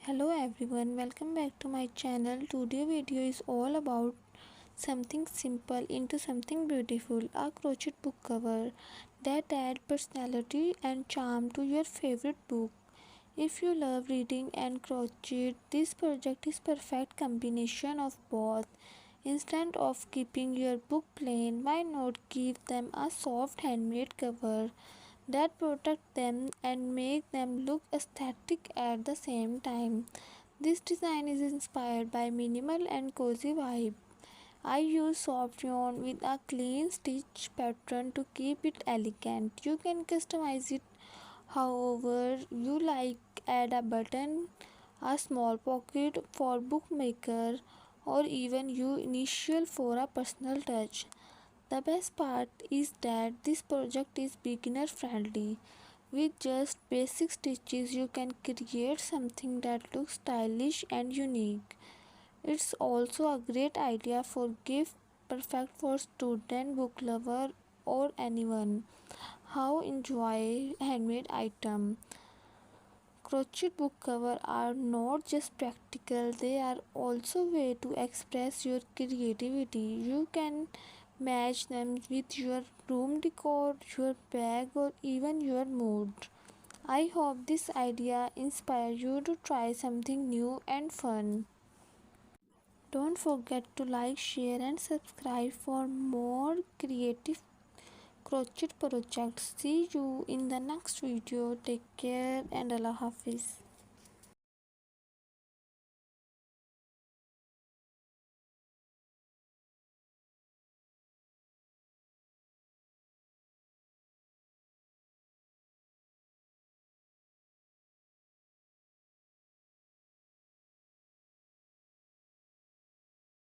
Hello everyone, welcome back to my channel. Today video is all about something simple into something beautiful, a crochet book cover that add personality and charm to your favorite book. If you love reading and crochet, this project is perfect combination of both. Instead of keeping your book plain, why not give them a soft handmade cover that protect them and make them look aesthetic at the same time. This design is inspired by minimal and cozy vibe. I use soft yarn with a clean stitch pattern to keep it elegant. You can customize it however you like, add a button, a small pocket for bookmaker, or even use initial for a personal touch. The best part is that this project is beginner friendly. With just basic stitches you can create something that looks stylish and unique. It's also a great idea for gift, perfect for student, book lover or anyone who enjoy handmade item. Crochet book cover are not just practical, they are also way to express your creativity. You can match them with your room decor, your bag or even your mood. I hope this idea inspires you to try something new and fun. Don't forget to like, share and subscribe for more creative crochet projects. See you in the next video. Take care and Allah Hafiz.